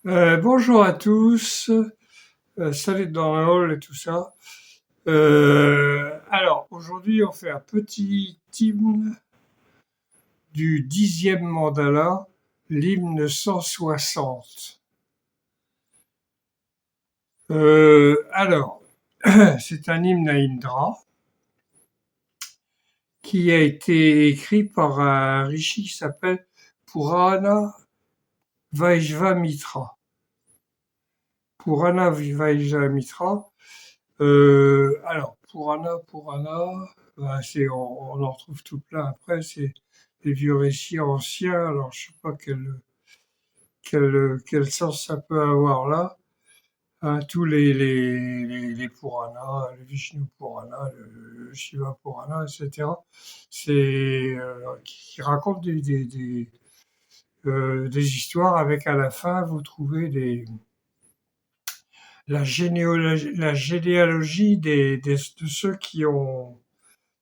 Bonjour à tous, salut dans le hall et tout ça. Alors aujourd'hui on fait un petit hymne du 10e mandala, l'hymne 160. Alors, c'est un hymne à Indra qui a été écrit par un rishi qui s'appelle Purana Vaishvamitra. Purana Vaishvamitra. Alors, Purana, ben, on en retrouve tout plein après, c'est des vieux récits anciens, alors je sais pas quel sens ça peut avoir là. Hein, tous les Puranas, le Vishnu Purana, le Shiva Purana, etc. C'est qui racontent des histoires avec à la fin, vous trouvez la généalogie de ceux qui ont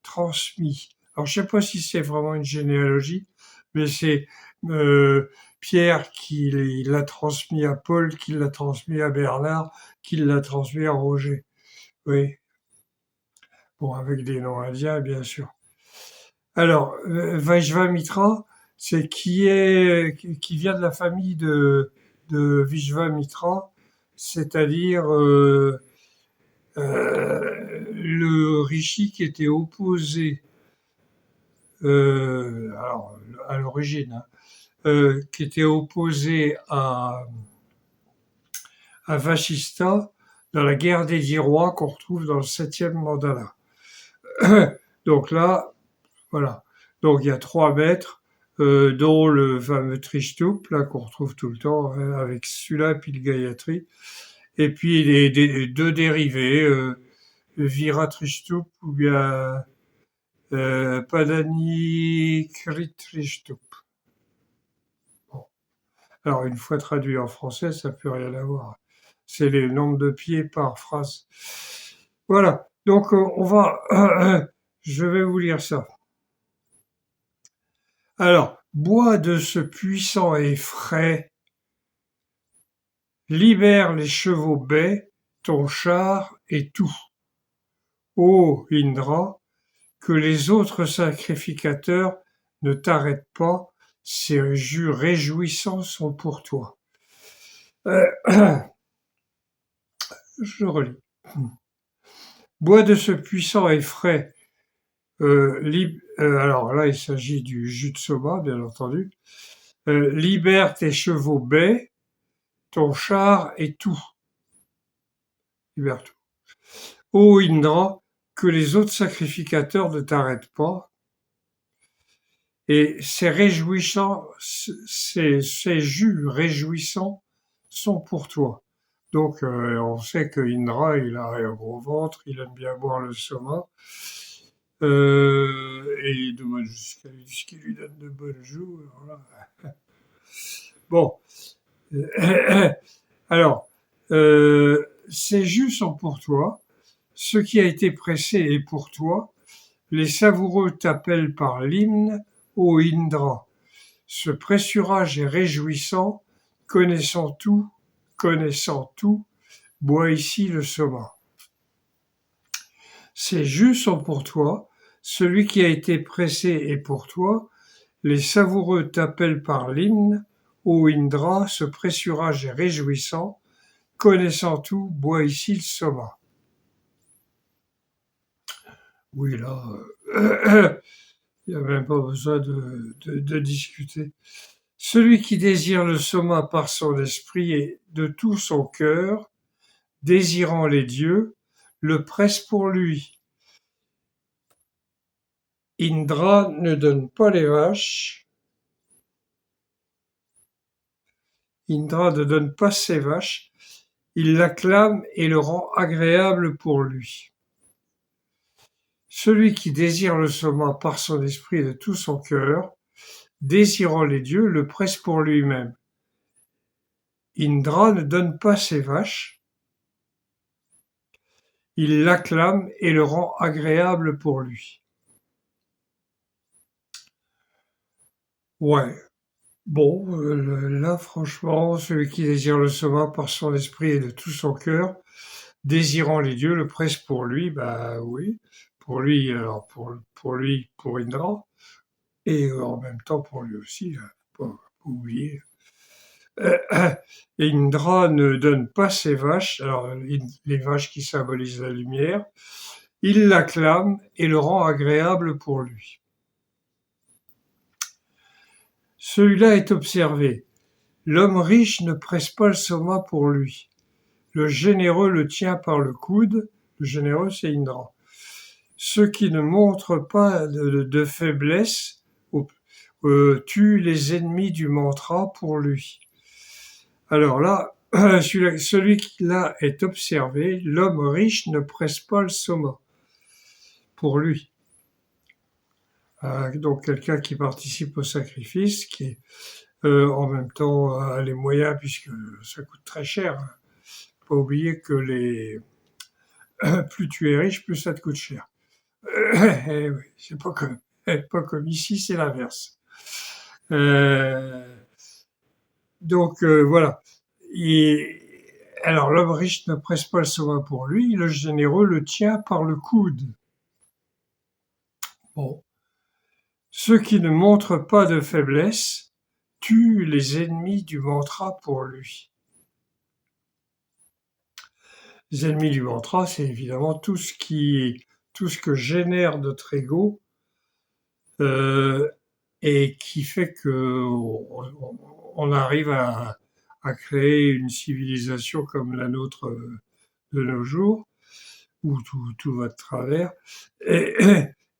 transmis. Alors, je ne sais pas si c'est vraiment une généalogie, mais c'est euh, Pierre qui l'a transmis à Paul, qui l'a transmis à Bernard, qui l'a transmis à Roger. Oui, bon, avec des noms indiens, bien sûr. Alors, Vaishvamitra, c'est qui vient de la famille de Vishvamitra, c'est-à-dire le rishi qui était opposé alors à l'origine, hein, qui était opposé à Vashista dans la guerre des 10 rois qu'on retrouve dans le 7e mandala. Donc là, voilà. Donc il y a 3 maîtres, dont le fameux Trishtup, là qu'on retrouve tout le temps, hein, avec celui-là puis le Gayatri. Et puis les 2 dérivés, Vira Trishtup ou bien Padani Kritrishtup. Bon. Alors, une fois traduit en français, ça peut rien avoir. C'est les nombres de pieds par phrase. Voilà. Donc, on va, je vais vous lire ça. Alors, bois de ce puissant et frais, libère les chevaux bais, ton char et tout. Ô Indra, que les autres sacrificateurs ne t'arrêtent pas, ces jus réjouissants sont pour toi. Euh, je relis. Bois de ce puissant et frais. Alors là, il s'agit du jus de soba, bien entendu. Libère tes chevaux bais, ton char et tout. Libère tout. Ô Indra, que les autres sacrificateurs ne t'arrêtent pas. Et ces jus réjouissants sont pour toi. Donc, on sait que Indra, il a un gros ventre, il aime bien boire le soma. Et il demande ce qui lui donne de bonnes joues. Voilà. Bon, alors, ces jus sont pour toi. Ce qui a été pressé est pour toi. Les savoureux t'appellent par l'hymne, ô Indra. Ce pressurage est réjouissant, connaissant tout, bois ici le soma. Ces jus sont pour toi, celui qui a été pressé est pour toi, les savoureux t'appellent par l'hymne, ô Indra, ce pressurage est réjouissant, connaissant tout, bois ici le soma. Oui, là, il n'y a même pas besoin de discuter. Celui qui désire le soma par son esprit et de tout son cœur, désirant les dieux, le presse pour lui. Indra ne donne pas les vaches. Indra ne donne pas ses vaches. Il l'acclame et le rend agréable pour lui. Celui qui désire le soma par son esprit et de tout son cœur, désirant les dieux, le presse pour lui-même. Indra ne donne pas ses vaches. Il l'acclame et le rend agréable pour lui. Ouais. Bon, là franchement, celui qui désire le soma par son esprit et de tout son cœur, désirant les dieux, le presse pour lui, bah oui, pour lui, alors pour lui, pour Indra, et en même temps pour lui aussi, faut pas oublier. Et Indra ne donne pas ses vaches, alors les vaches qui symbolisent la lumière, il l'acclame et le rend agréable pour lui. Celui-là est observé. L'homme riche ne presse pas le soma pour lui. Le généreux le tient par le coude. Le généreux, c'est Indra. Ceux qui ne montrent pas de faiblesse tuent les ennemis du mantra pour lui. Alors là, celui-là est observé. L'homme riche ne presse pas le soma pour lui. Donc quelqu'un qui participe au sacrifice, qui en même temps a les moyens, puisque ça coûte très cher. Faut pas oublier que plus tu es riche, plus ça te coûte cher. Eh oui, c'est pas comme ici, c'est l'inverse. Donc voilà. Alors l'homme riche ne presse pas le soma pour lui, le généreux le tient par le coude. Bon. Ceux qui ne montrent pas de faiblesse tuent les ennemis du mantra pour lui. Les ennemis du mantra, c'est évidemment tout ce que génère notre ego euh, et qui fait que on arrive à créer une civilisation comme la nôtre de nos jours, où tout va de travers, et,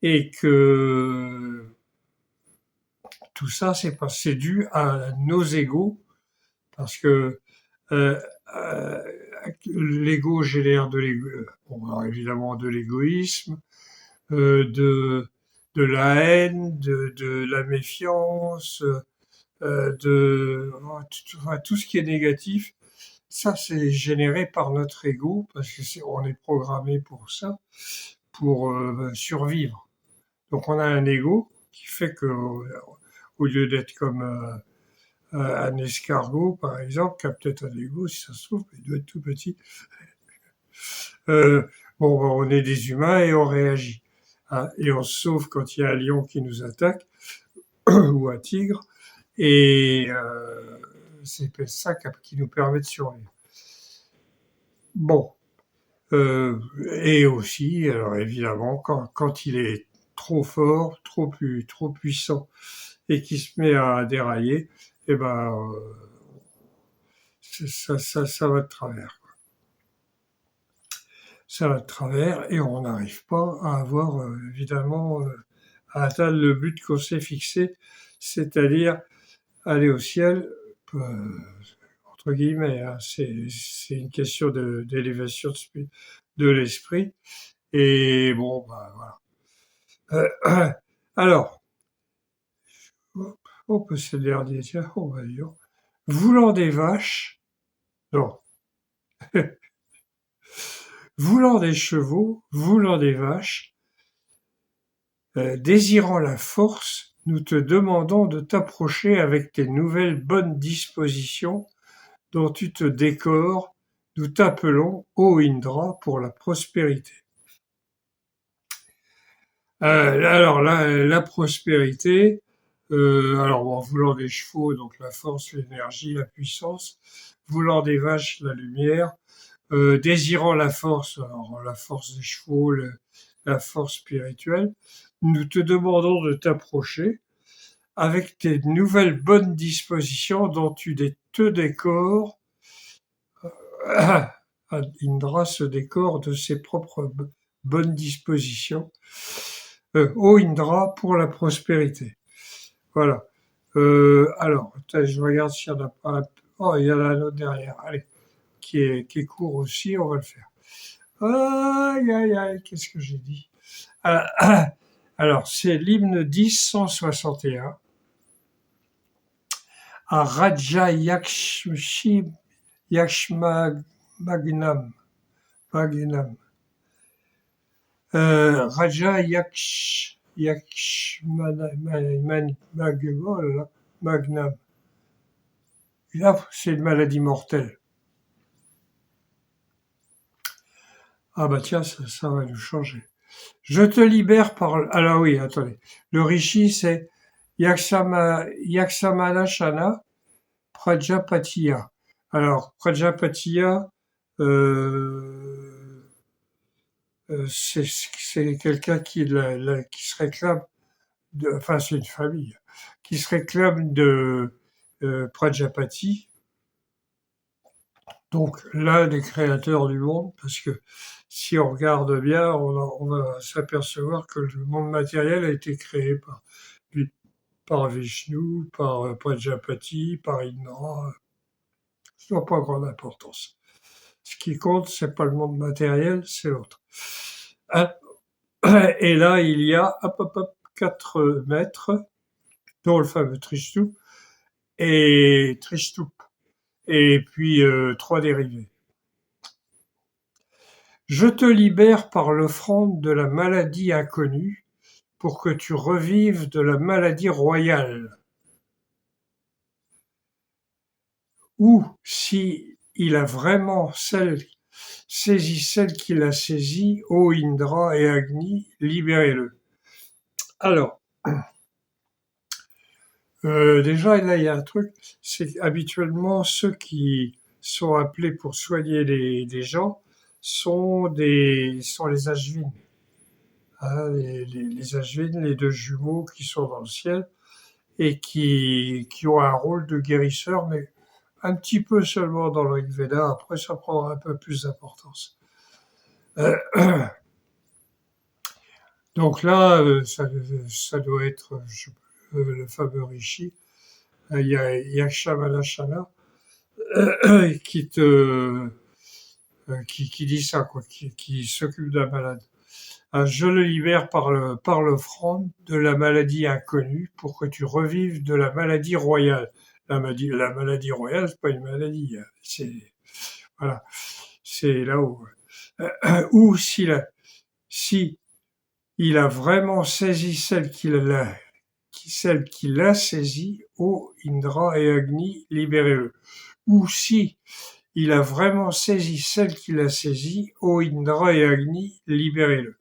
et que tout ça, c'est dû à nos égos, parce que euh, euh, l'ego génère évidemment de l'égoïsme, de la haine, de la méfiance, tout ce qui est négatif. Ça, c'est généré par notre ego, parce que on est programmé pour ça, pour survivre. Donc on a un ego qui fait que, au lieu d'être comme un escargot, par exemple, qui a peut-être un ego, si ça se trouve, il doit être tout petit. Euh, on est des humains et on réagit. Hein, et on se sauve quand il y a un lion qui nous attaque, ou un tigre, et c'est ça qui nous permet de survivre. Bon, euh, et aussi, alors évidemment, quand il est trop fort, trop puissant, et qu'il se met à dérailler, eh ben, ça va de travers. Ça va de travers, et on n'arrive pas à avoir, évidemment, à atteindre le but qu'on s'est fixé, c'est-à-dire aller au ciel, euh, entre guillemets, hein, c'est une question d'élévation de l'esprit. Et bon, bah, voilà. Alors, on peut se dernier, tiens, on va dire. Voulant des vaches, non, voulant des chevaux, voulant des vaches, désirant la force, nous te demandons de t'approcher avec tes nouvelles bonnes dispositions dont tu te décores, nous t'appelons, ô Indra, pour la prospérité. Alors la prospérité, alors en voulant des chevaux, donc la force, l'énergie, la puissance, voulant des vaches, la lumière, désirant la force, alors la force des chevaux, la force spirituelle, nous te demandons de t'approcher avec tes nouvelles bonnes dispositions dont tu te décores. Indra se décore de ses propres bonnes dispositions. Ô Indra, pour la prospérité. Voilà. Alors, je regarde s'il n'y en a pas un. Oh, il y en a un autre derrière. Allez, qui est court aussi, on va le faire. Aïe, aïe, aïe, qu'est-ce que j'ai dit? Alors, c'est l'hymne 1061 à Raja Yakshmagnam. Raja Yakshmagnam. Là, c'est une maladie mortelle. Ah bah tiens, ça va nous changer. Je te libère par... Alors oui, attendez. Le rishi, c'est Yaksamanashana Prajapatiya. Alors, Prajapatiya, euh, c'est quelqu'un qui se réclame, enfin c'est une famille, qui se réclame de Prajapati, donc l'un des créateurs du monde, parce que si on regarde bien, on va s'apercevoir que le monde matériel a été créé par Vishnu, par Prajapati, par Indra. Ça n'a pas grande importance. Ce qui compte, c'est pas le monde matériel, c'est l'autre. Et là, il y a 4 maîtres, dont le fameux Trishtu, et Trishtup, et puis 3 dérivés. Je te libère par l'offrande de la maladie inconnue pour que tu revives de la maladie royale. Ou, si il a vraiment saisi celle qu'il a saisie, ô Indra et Agni, libérez-le. Alors, déjà, là, il y a un truc, c'est habituellement ceux qui sont appelés pour soigner des gens sont les Ashvin. Hein, les Ashvin, les 2 jumeaux qui sont dans le ciel et qui ont un rôle de guérisseur, mais un petit peu seulement dans le Rig Veda. Après, ça prendra un peu plus d'importance. Donc là, ça doit être le fameux Rishi. Il y a Yakshamanashana qui dit ça, quoi, qui s'occupe d'un malade. Je le libère par l'offrande de la maladie inconnue pour que tu revives de la maladie royale. La maladie royale, c'est pas une maladie, hein. Voilà, c'est là-haut. Ou si il a vraiment saisi celle qu'il a saisie, ô Indra et Agni, libérez-le. Ou si il a vraiment saisi celle qu'il a saisie, ô Indra et Agni, libérez-le.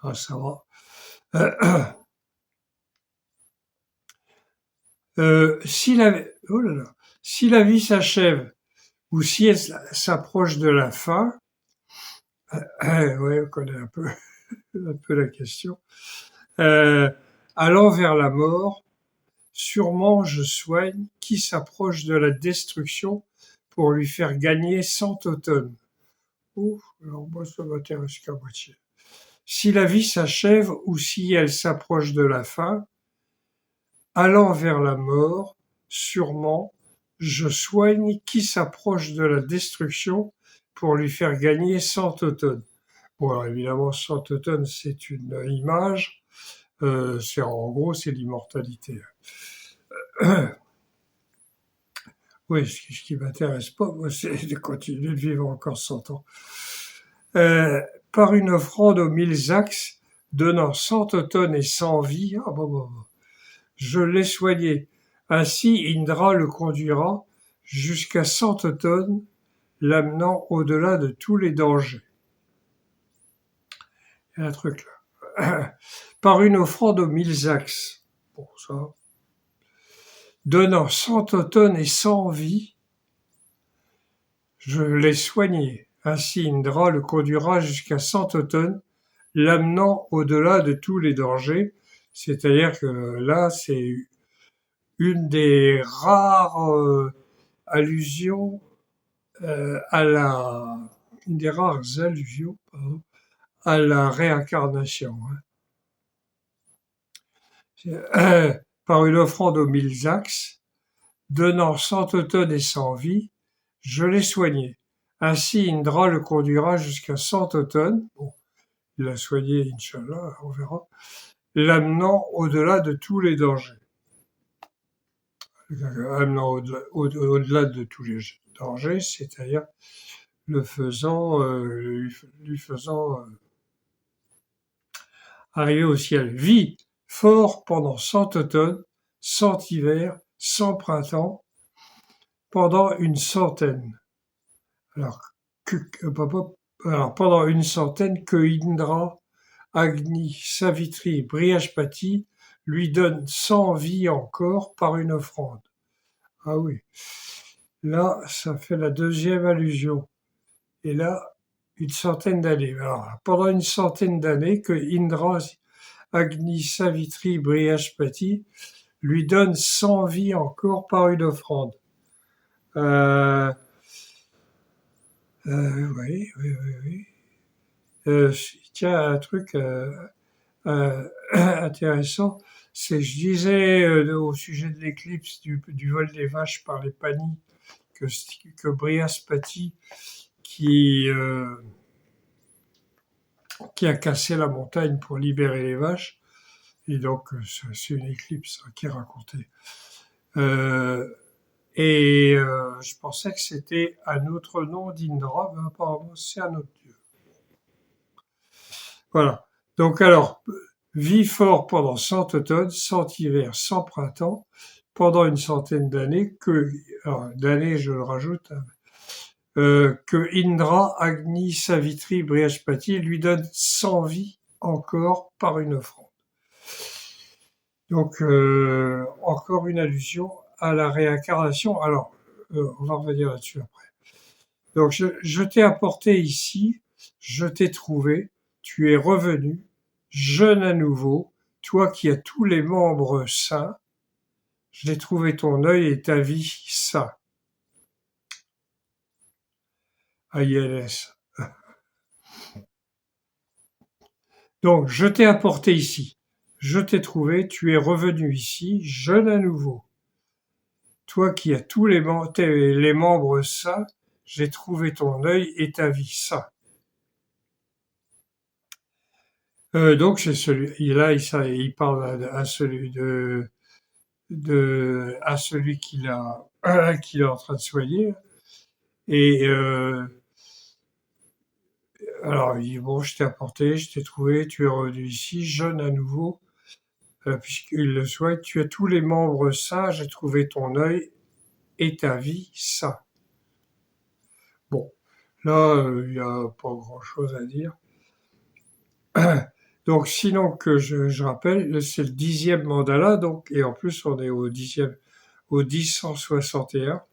Ah, ça va. Si la vie s'achève ou si elle s'approche de la fin, ouais, on connaît un peu, un peu la question, allant vers la mort, sûrement je soigne qui s'approche de la destruction pour lui faire gagner 100 automnes. Ouf, alors moi ça m'intéresse qu'à moitié. Si la vie s'achève ou si elle s'approche de la fin, allant vers la mort, sûrement, je soigne qui s'approche de la destruction pour lui faire gagner 100 automnes. Bon, alors évidemment, 100 automnes, c'est une image. En gros, c'est l'immortalité. Oui, ce qui m'intéresse pas, moi, c'est de continuer de vivre encore 100 ans. Par une offrande aux 1000 axes, donnant 100 automnes et 100 vies, je l'ai soigné. Ainsi, Indra le conduira jusqu'à 100 automnes, l'amenant au-delà de tous les dangers. Il y a un truc là. Par une offrande aux 1000 axes. Bon, ça. Donnant 100 automnes et 100 vies, je l'ai soigné. Ainsi, Indra le conduira jusqu'à 100 automnes, l'amenant au-delà de tous les dangers. C'est-à-dire que là, c'est une des rares allusions une des rares allusions à la réincarnation. Par une offrande aux 1000 axes, donnant 100 automnes et 100 vies, je l'ai soigné. Ainsi, Indra le conduira jusqu'à 100 automnes. Bon, il l'a soigné, Inch'Allah, on verra. L'amenant au-delà de tous les dangers. Amenant au-delà de tous les dangers, c'est-à-dire lui faisant arriver au ciel. Vie fort pendant 100 automnes, 100 hivers, sans printemps, pendant une centaine. Alors, pendant une centaine, que Indra, Agni, Savitri, Brihaspati lui donnent 100 vies encore par une offrande. Ah oui, là, ça fait la deuxième allusion. Et là, une centaine d'années. Alors, pendant une centaine d'années, que Indra, Agni, Savitri, Brihaspati lui donnent 100 vies encore par une offrande. Euh, oui, oui, oui, oui. Tiens, un truc intéressant, c'est je disais au sujet de l'éclipse du vol des vaches par les Panis que Brihaspati qui a cassé la montagne pour libérer les vaches, et donc c'est une éclipse qui est racontée. Je pensais que c'était un autre nom d'Indra, mais apparemment c'est un autre dieu. Voilà. Donc alors, vit fort pendant 100 automnes, 100 hivers, 100 printemps, pendant une centaine d'années, d'années je le rajoute, que Indra, Agni, Savitri, Brihaspati lui donnent 100 vies encore par une offrande. Donc encore une allusion à la réincarnation. Alors, on va revenir là-dessus après. Donc je t'ai apporté ici, je t'ai trouvé, tu es revenu, jeune à nouveau, toi qui as tous les membres sains, je l'ai trouvé ton œil et ta vie sains. AILS. Donc, je t'ai apporté ici, je t'ai trouvé, tu es revenu ici, jeune à nouveau. Toi qui as tous les membres sains, j'ai trouvé ton œil et ta vie sains. Donc c'est celui, là il parle à celui à celui qu'il est en train de soigner. Et alors il dit bon, je t'ai apporté, je t'ai trouvé, tu es revenu ici, jeune à nouveau, puisqu'il le souhaite. Tu as tous les membres sains, j'ai trouvé ton œil et ta vie sain. Bon, là il n'y a pas grand-chose à dire. Donc, sinon que je rappelle, c'est le 10e mandala, donc, et en plus on est au 1061.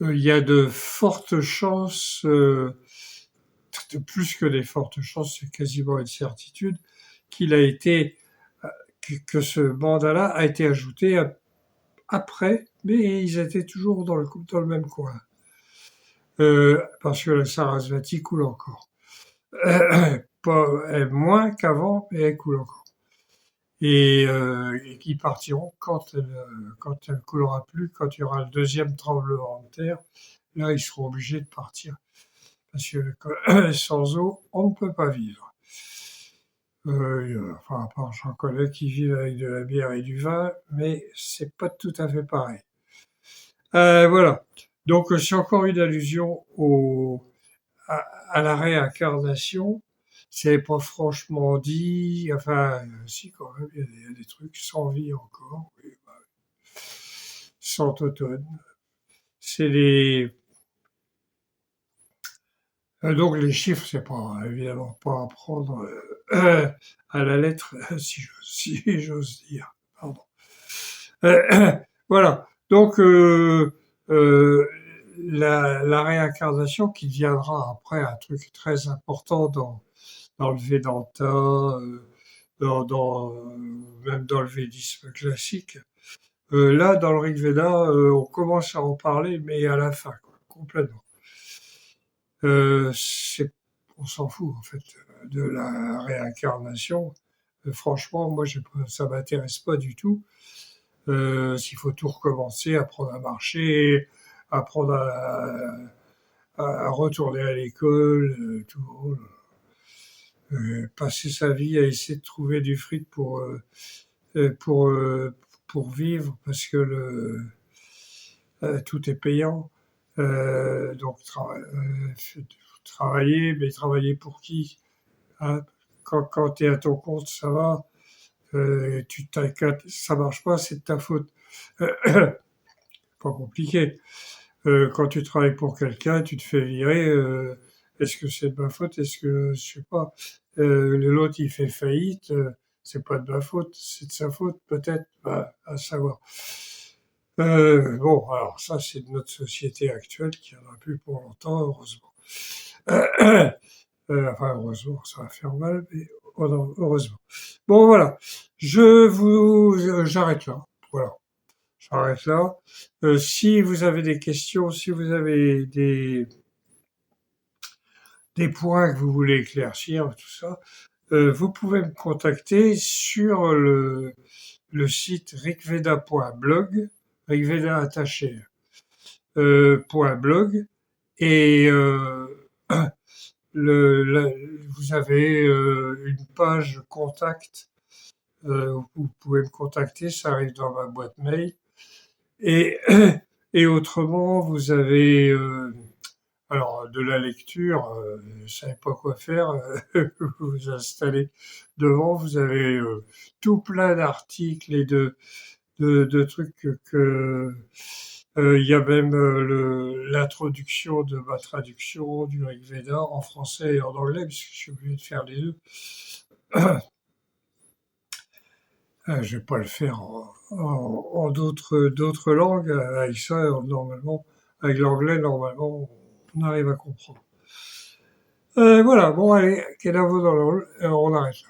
Il y a de fortes chances, plus que des fortes chances, c'est quasiment une certitude, qu'il a été, que ce mandala a été ajouté après, mais ils étaient toujours dans le même coin. Parce que la Sarasvati coule encore. Moins qu'avant, mais elle coule encore. Et qui partiront quand elle coulera plus, quand il y aura le deuxième tremblement de terre. Là, ils seront obligés de partir. Parce que sans eau, on ne peut pas vivre. Enfin, à part j'en connais qui vivent avec de la bière et du vin, mais c'est pas tout à fait pareil. Voilà. Donc, c'est encore une allusion à la réincarnation. C'est pas franchement dit, enfin, si quand même, il y a des trucs sans vie encore, oui, sans automne. C'est donc les chiffres, c'est pas évidemment pas à prendre à la lettre, si j'ose dire. Pardon. Voilà. Donc la réincarnation qui deviendra après un truc très important dans le Vedanta, même dans le védisme classique. Là, dans le Rig Veda, on commence à en parler, mais à la fin, quoi, complètement. On s'en fout en fait de la réincarnation. Franchement, moi, ça m'intéresse pas du tout. S'il faut tout recommencer, apprendre à marcher, apprendre à retourner à l'école, tout, passer sa vie à essayer de trouver du fric pour, pour vivre, parce que tout est payant. Donc travailler, mais travailler pour qui, hein? Quand tu es à ton compte, ça va. Ça marche pas, c'est de ta faute. Pas compliqué. Quand tu travailles pour quelqu'un, tu te fais virer, est-ce que c'est de ma faute? Est-ce que je sais pas, l'autre il fait faillite, c'est pas de ma faute, c'est de sa faute peut-être? Bah, à savoir. Bon, alors ça, c'est de notre société actuelle qui en a plus pour longtemps, heureusement. Enfin, heureusement, ça va faire mal, mais heureusement. Bon, voilà. J'arrête là. Voilà. J'arrête là. Si vous avez des questions, si vous avez des points que vous voulez éclaircir, tout ça, vous pouvez me contacter sur le site rigveda.blog, rigveda attaché, .blog, et vous avez une page contact, où vous pouvez me contacter, ça arrive dans ma boîte mail. Et, et autrement, vous avez alors de la lecture, je ne savez pas quoi faire, vous vous installez devant, vous avez tout plein d'articles et de trucs que il y a même l'introduction de ma traduction du Rig Veda en français et en anglais, puisque je suis obligé de faire les deux. Je vais pas le faire en d'autres langues. Avec ça, normalement, avec l'anglais, normalement, on arrive à comprendre. Voilà, bon allez, Kenavo dans le rôle, on arrête là.